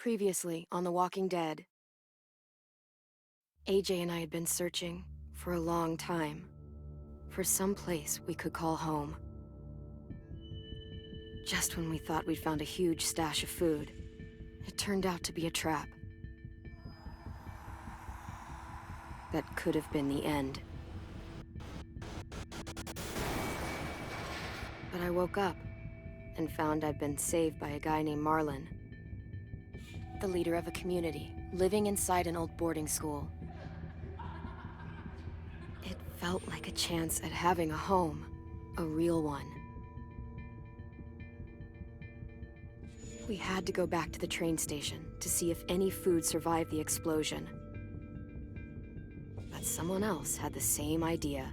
Previously on The Walking Dead, AJ and I had been searching for a long time for some place we could call home. Just when we thought we'd found a huge stash of food, it turned out to be a trap. That could have been the end. But I woke up and found I'd been saved by a guy named Marlon, the leader of a community living inside an old boarding school. It felt like a chance at having a home, a real one. We had to go back to the train station to see if any food survived the explosion. But someone else had the same idea.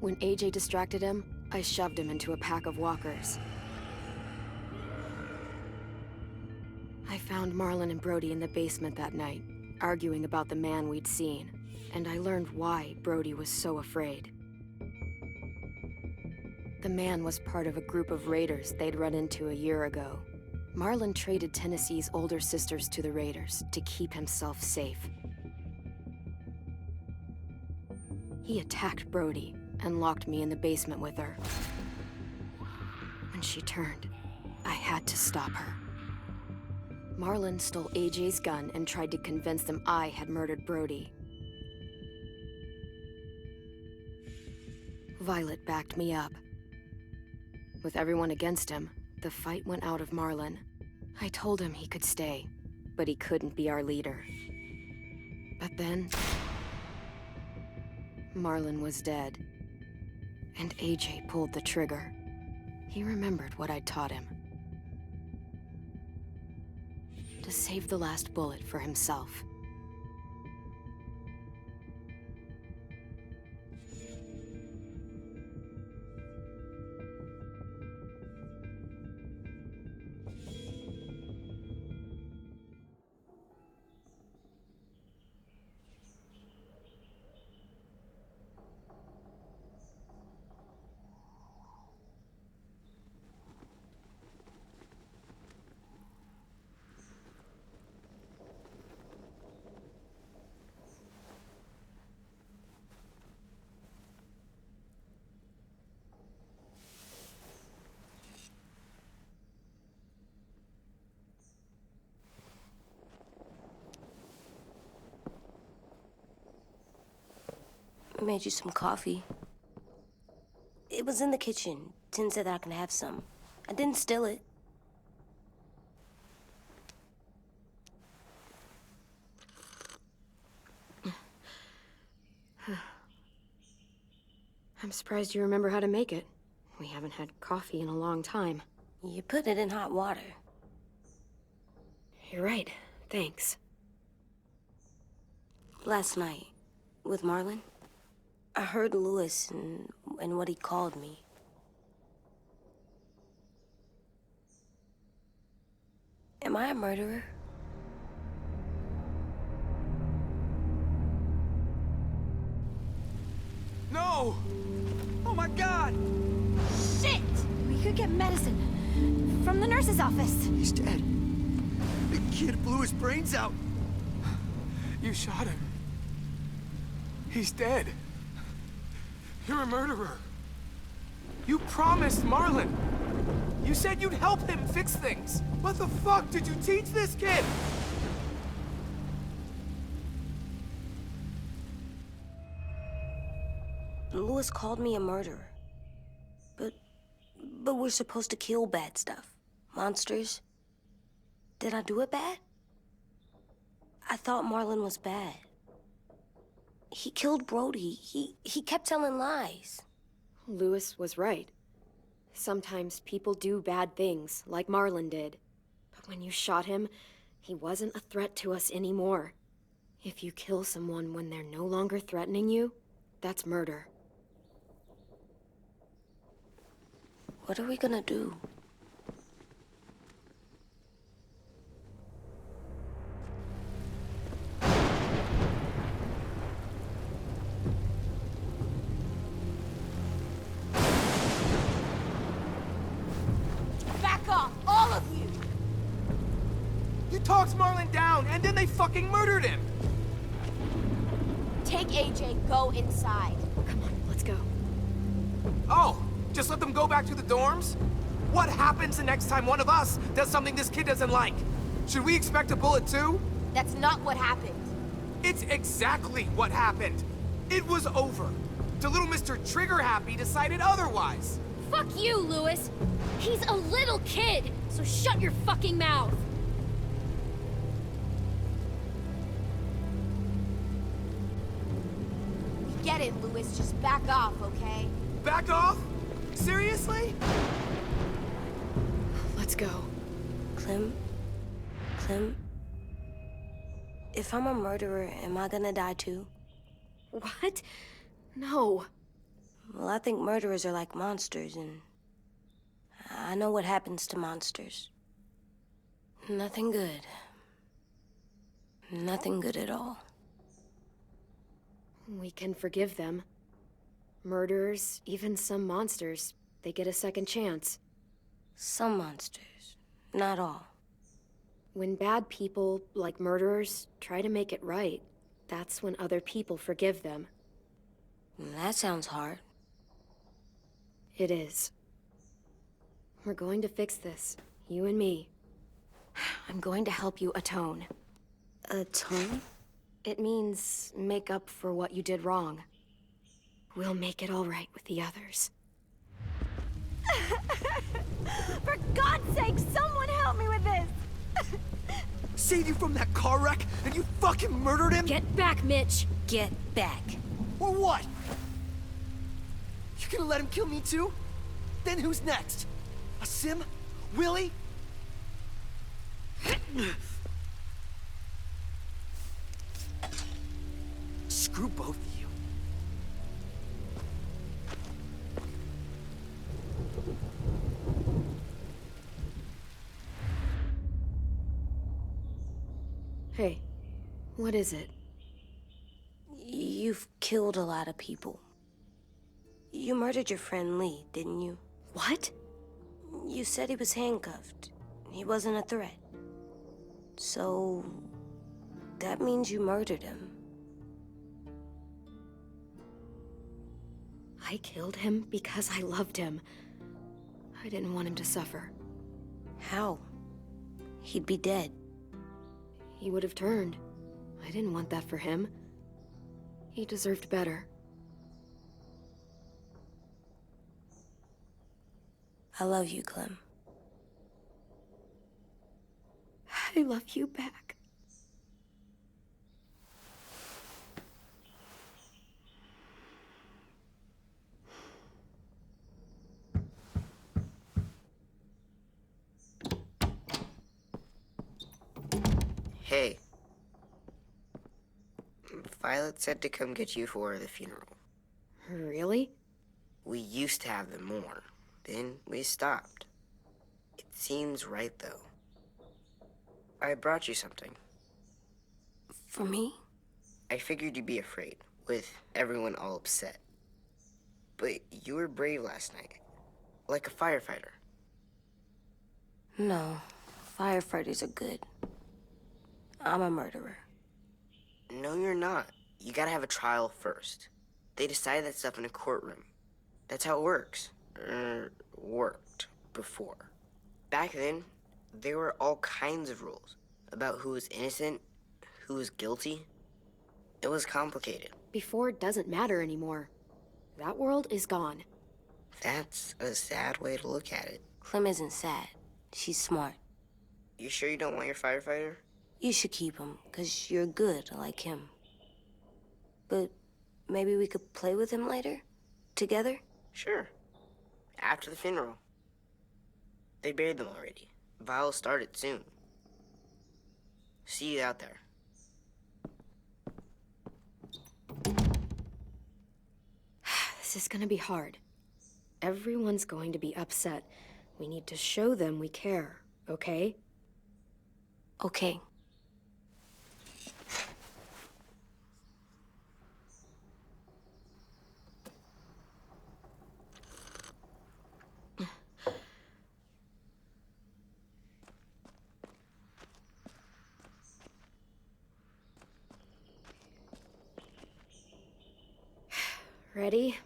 When AJ distracted him, I shoved him into a pack of walkers. I found Marlon and Brody in the basement that night, arguing about the man we'd seen, and I learned why Brody was so afraid. The man was part of a group of raiders they'd run into a year ago. Marlon traded Tennessee's older sisters to the raiders to keep himself safe. He attacked Brody and locked me in the basement with her. When she turned, I had to stop her. Marlon stole AJ's gun and tried to convince them I had murdered Brody. Violet backed me up. With everyone against him, the fight went out of Marlon. I told him he could stay, but he couldn't be our leader. But then, Marlon was dead, and AJ pulled the trigger. He remembered what I'd taught him. To save the last bullet for himself. I made you some coffee. It was in the kitchen. Tin said that I can have some. I didn't steal it. I'm surprised you remember how to make it. We haven't had coffee in a long time. You put it in hot water. You're right. Thanks. Last night, with Marlon, I heard Lewis and what he called me. Am I a murderer? No! Oh my God! Shit! We could get medicine from the nurse's office. He's dead. The kid blew his brains out. You shot him. He's dead. You're a murderer. You promised Marlon. You said you'd help him fix things. What the fuck did you teach this kid? Lewis called me a murderer. But we're supposed to kill bad stuff. Monsters. Did I do it bad? I thought Marlon was bad. He killed Brody. He kept telling lies. Lewis was right. Sometimes people do bad things, like Marlon did. But when you shot him, he wasn't a threat to us anymore. If you kill someone when they're no longer threatening you, that's murder. What are we gonna do? Back off, all of you! talked Marlon down, and then they fucking murdered him! Take AJ, go inside. Come on, let's go. Oh, just let them go back to the dorms? What happens the next time one of us does something this kid doesn't like? Should we expect a bullet too? That's not what happened. It's exactly what happened. It was over. The little Mr. Trigger Happy decided otherwise. Fuck you, Lewis! He's a little kid, so shut your fucking mouth! We get it, Lewis. Just back off, okay? Back off? Seriously? Let's go. Clem? Clem? If I'm a murderer, am I gonna die too? What? No. Well, I think murderers are like monsters, and I know what happens to monsters. Nothing good. Nothing good at all. We can forgive them. Murderers, even some monsters, they get a second chance. Some monsters, not all. When bad people, like murderers, try to make it right, that's when other people forgive them. That sounds hard. It is. We're going to fix this, you and me. I'm going to help you atone. Atone? It means make up for what you did wrong. We'll make it all right with the others. For God's sake, someone help me with this! Save you from that car wreck, and you fucking murdered him? Get back, Mitch! Get back. Or what? You gonna let him kill me too? Then who's next? A Sim? Willie? Screw both of you. Hey, what is it? You've killed a lot of people. You murdered your friend Lee, didn't you? What? You said he was handcuffed. He wasn't a threat. So, that means you murdered him. I killed him because I loved him. I didn't want him to suffer. How? He'd be dead. He would have turned. I didn't want that for him. He deserved better. I love you, Clem. I love you back. Hey. Violet said to come get you for the funeral. Really? We used to have them more. Then we stopped. It seems right, though. I brought you something. For me? I figured you'd be afraid, with everyone all upset. But you were brave last night. Like a firefighter. No. Firefighters are good. I'm a murderer. No, you're not. You gotta have a trial first. They decide that stuff in a courtroom. That's how it works. Worked before. Back then, there were all kinds of rules about who was innocent, who was guilty. It was complicated. Before doesn't matter anymore. That world is gone. That's a sad way to look at it. Clem isn't sad. She's smart. You sure you don't want your firefighter? You should keep him, 'cause you're good like him. But maybe we could play with him later? Together? Sure. After the funeral. They buried them already. Vile started soon. See you out there. This is gonna be hard. Everyone's going to be upset. We need to show them we care, okay? Okay. Ready?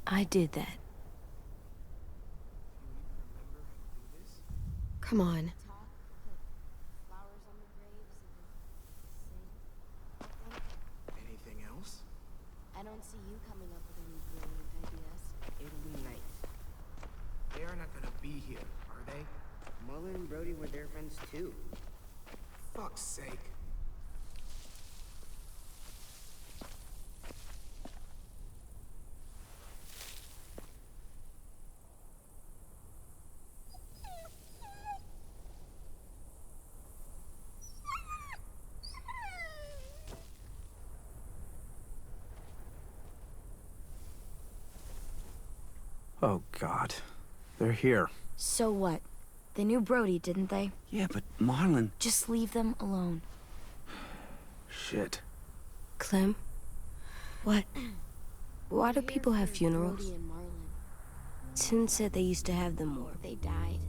I did that. Come on. Anything else? I don't see you coming up with any brilliant ideas. It'll be nice. They are not gonna be here, are they? Marlon and Brody were their friends too. Fuck's sake. Oh, God. They're here. So what? They knew Brody, didn't they? Yeah, but Marlon... Just leave them alone. Shit. Clem? What? Why do people have Brody funerals? and Marlon. Tin said they used to have them more, They died.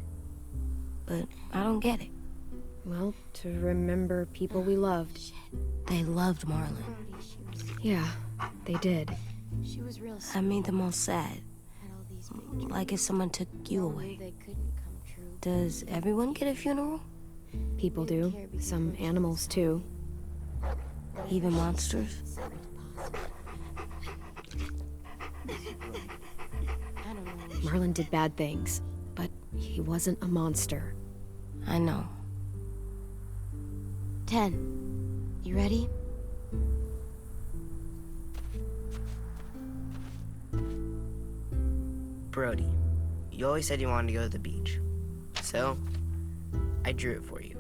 but I don't get it. Well, to remember people we loved. They loved Marlon. Brody, Yeah, they did. she was real I sad. made them all sad, Had all these big dreams. like if someone took you They all away. knew they couldn't come true. Does everyone get a funeral? People do. Some animals, too. Even monsters? I don't know. Marlon did bad things, but he wasn't a monster. I know. 10. You ready? Brody, you always said you wanted to go to the beach. So, I drew it for you.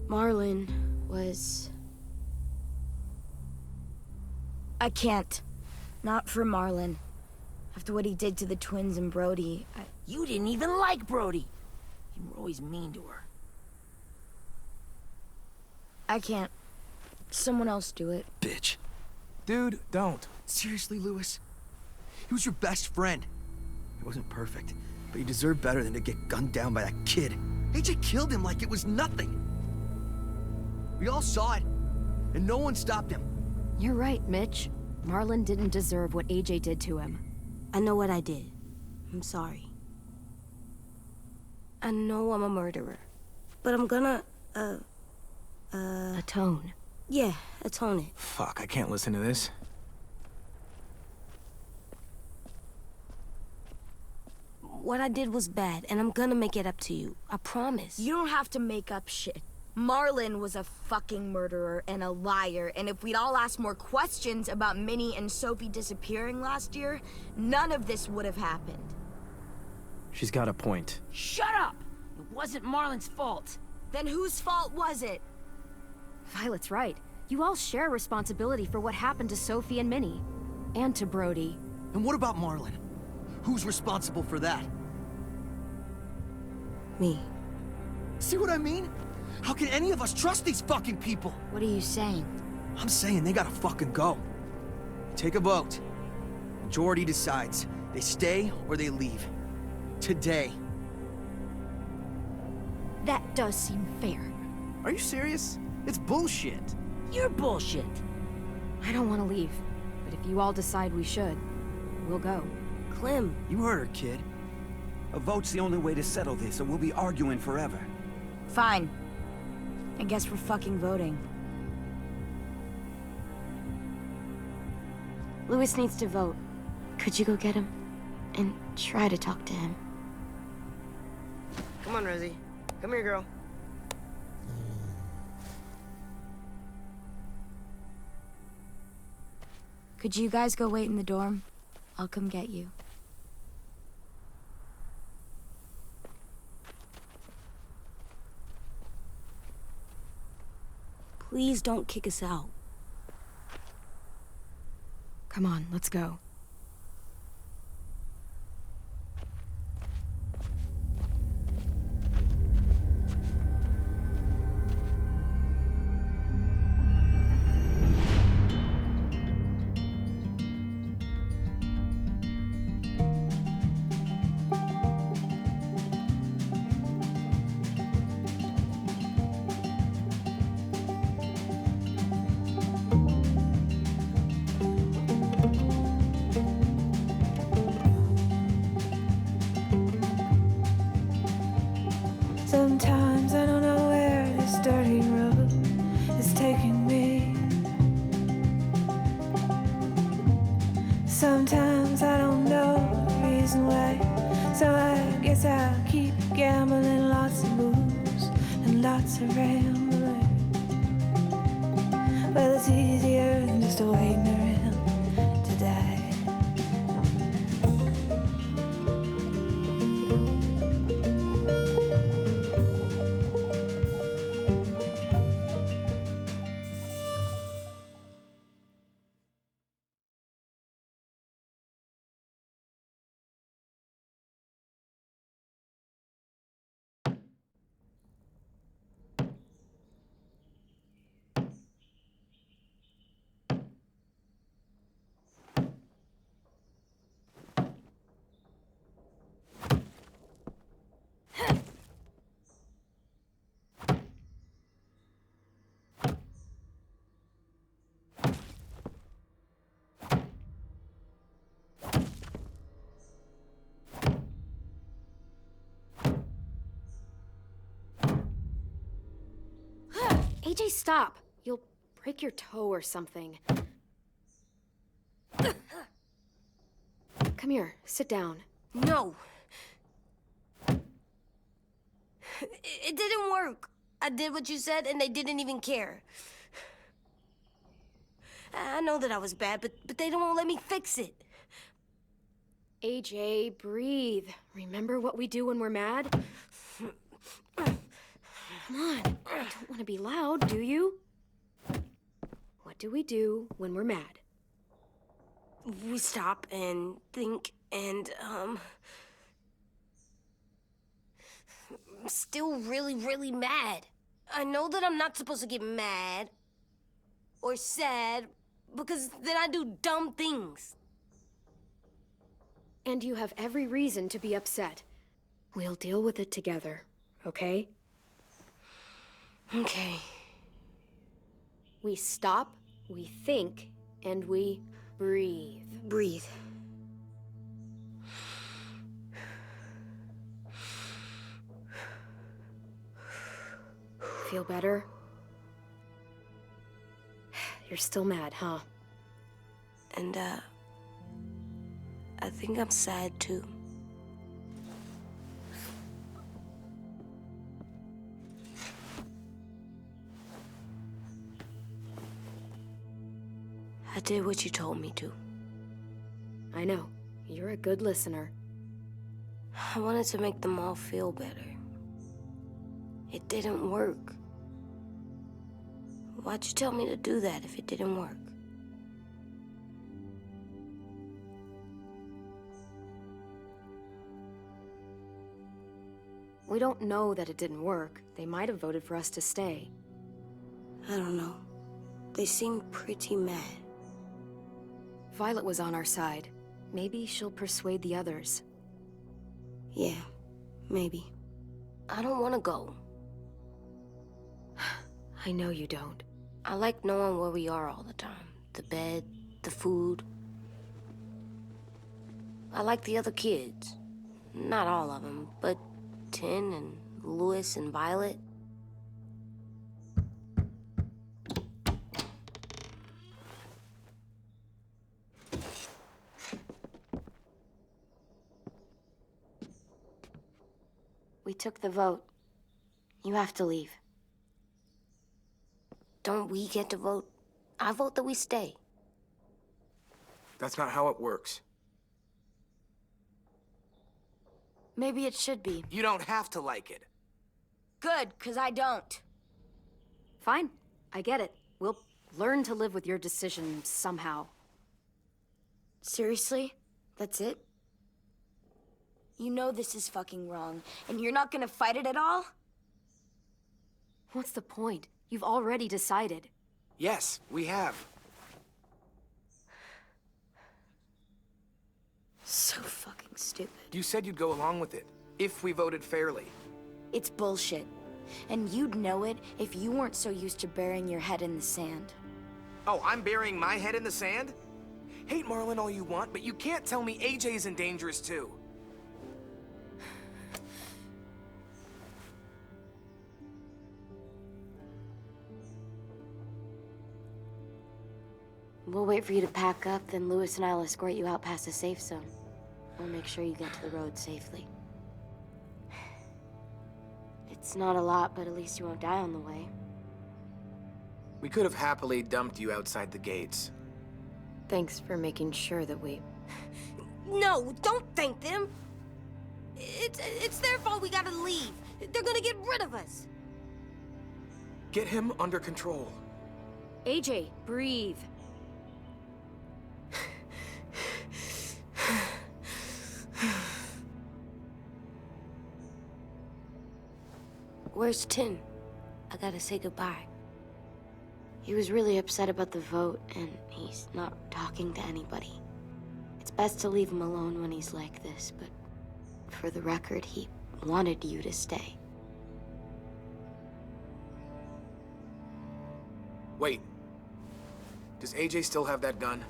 Marlon was... I can't. Not for Marlon. After what he did to the twins and Brody, You didn't even like Brody. You were always mean to her. I can't. Someone else do it. Bitch. Dude, don't. Seriously, Lewis? He was your best friend. He wasn't perfect, but he deserved better than to get gunned down by that kid. AJ killed him like it was nothing. We all saw it, and no one stopped him. You're right, Mitch. Marlon didn't deserve what AJ did to him. I know what I did. I'm sorry. I know I'm a murderer. But I'm gonna, Atone. yeah, atone it. Fuck, I can't listen to this. What I did was bad, and I'm gonna make it up to you. I promise. You don't have to make up shit. Marlon was a fucking murderer and a liar, and if we'd all asked more questions about Minnie and Sophie disappearing last year, none of this would have happened. She's got a point. Shut up! It wasn't Marlon's fault. Then whose fault was it? Violet's right. You all share responsibility for what happened to Sophie and Minnie. And to Brody. And what about Marlon? Who's responsible for that? Me. See what I mean? How can any of us trust these fucking people? What are you saying? I'm saying they gotta fucking go. Take a vote. Majority decides. They stay or they leave. Today. That does seem fair. Are you serious? It's bullshit. You're bullshit. I don't want to leave. But if you all decide we should, we'll go. Clem, You heard her, kid. A vote's the only way to settle this, or we'll be arguing forever. Fine. I guess we're fucking voting. Louis needs to vote. Could you go get him? and try to talk to him. Come on, Rosie. Come here, girl. Could you guys go wait in the dorm? I'll come get you. Please don't kick us out. Come on, let's go. Sometimes I don't know where this dirty road is taking me. Sometimes I don't know the reason why. So I guess I'll keep gambling, lots of moves and lots of rambling. Well, it's easier than just waiting around to die. AJ, stop! You'll break your toe or something. Come here, sit down. No. It didn't work. I did what you said, and they didn't even care. I know that I was bad, but they don't let me fix it. AJ, breathe. Remember what we do when we're mad? Come on, you don't want to be loud, do you? What do we do when we're mad? We stop and think and, I'm still really, really mad. I know that I'm not supposed to get mad or sad because then I do dumb things. And you have every reason to be upset. We'll deal with it together, okay? Okay. We stop, we think, and we breathe. Breathe. Feel better? You're still mad, huh? And, I think I'm sad, too. I did what you told me to. I know. You're a good listener. I wanted to make them all feel better. It didn't work. Why'd you tell me to do that if it didn't work? We don't know that it didn't work. They might have voted for us to stay. I don't know. They seemed pretty mad. Violet was on our side. Maybe she'll persuade the others. Yeah, maybe. I don't want to go. I know you don't. I like knowing where we are all the time. The bed, the food. I like the other kids. Not all of them, but Tin and Louis and Violet. We took the vote. You have to leave. Don't we get to vote? I vote that we stay. That's not how it works. Maybe it should be. You don't have to like it. Good, 'cause I don't. Fine, I get it. We'll learn to live with your decision somehow. Seriously? That's it? You know this is fucking wrong, and you're not gonna fight it at all? What's the point? You've already decided. Yes, we have. So fucking stupid. You said you'd go along with it, if we voted fairly. It's bullshit. And you'd know it if you weren't so used to burying your head in the sand. Oh, I'm burying my head in the sand? Hate Marlon all you want, but you can't tell me AJ's in dangerous too. We'll wait for you to pack up, then Lewis and I'll escort you out past the safe zone. We'll make sure you get to the road safely. It's not a lot, but at least you won't die on the way. We could have happily dumped you outside the gates. Thanks for making sure that we... No, don't thank them! It's their fault we gotta leave. They're gonna get rid of us. Get him under control. AJ, breathe. Where's Tin? I gotta say goodbye. He was really upset about the vote, and he's not talking to anybody. It's best to leave him alone when he's like this, but for the record, he wanted you to stay. Wait. Does AJ still have that gun?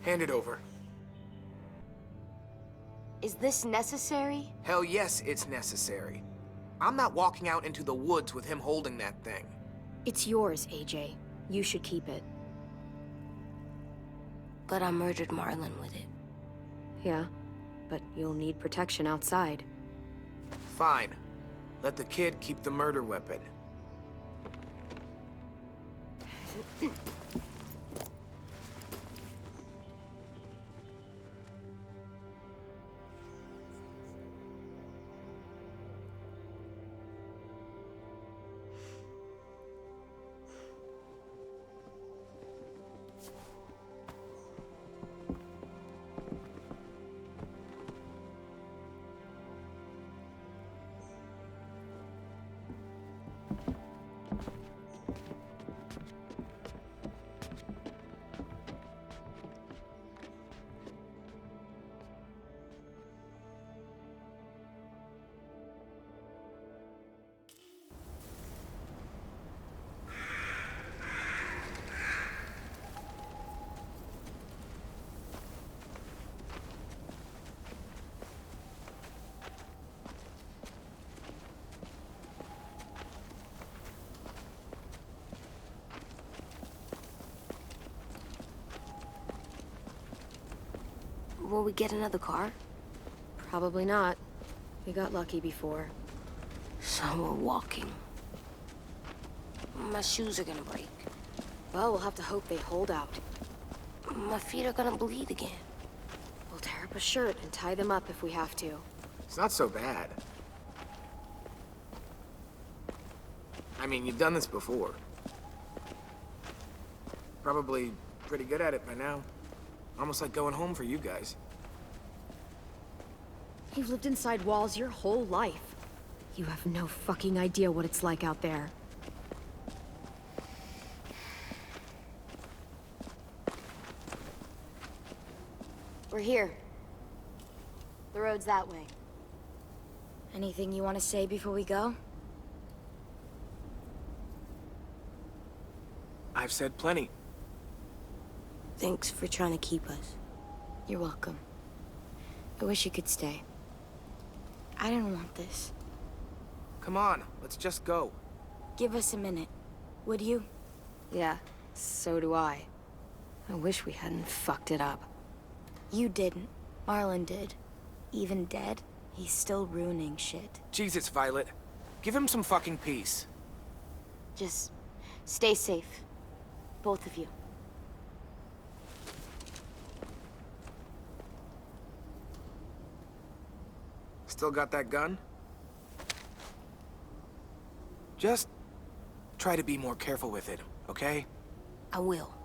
Hand it over. Is this necessary? Hell yes, it's necessary. I'm not walking out into the woods with him holding that thing. It's yours, AJ. You should keep it. But I murdered Marlon with it. Yeah, but you'll need protection outside. Fine. Let the kid keep the murder weapon. Will we get another car? Probably not. We got lucky before. So we're walking. My shoes are gonna break. Well, we'll have to hope they hold out. My feet are gonna bleed again. We'll tear up a shirt and tie them up if we have to. It's not so bad. I mean, you've done this before. Probably pretty good at it by now. Almost like going home for you guys. You've lived inside walls your whole life. You have no fucking idea what it's like out there. We're here. The road's that way. Anything you want to say before we go? I've said plenty. Thanks for trying to keep us. You're welcome. I wish you could stay. I didn't want this. Come on, let's just go. Give us a minute, would you? Yeah, so do I. I wish we hadn't fucked it up. You didn't. Marlon did. Even dead, he's still ruining shit. Jesus, Violet. Give him some fucking peace. Just stay safe. Both of you. Still got that gun? Just try to be more careful with it, okay? I will.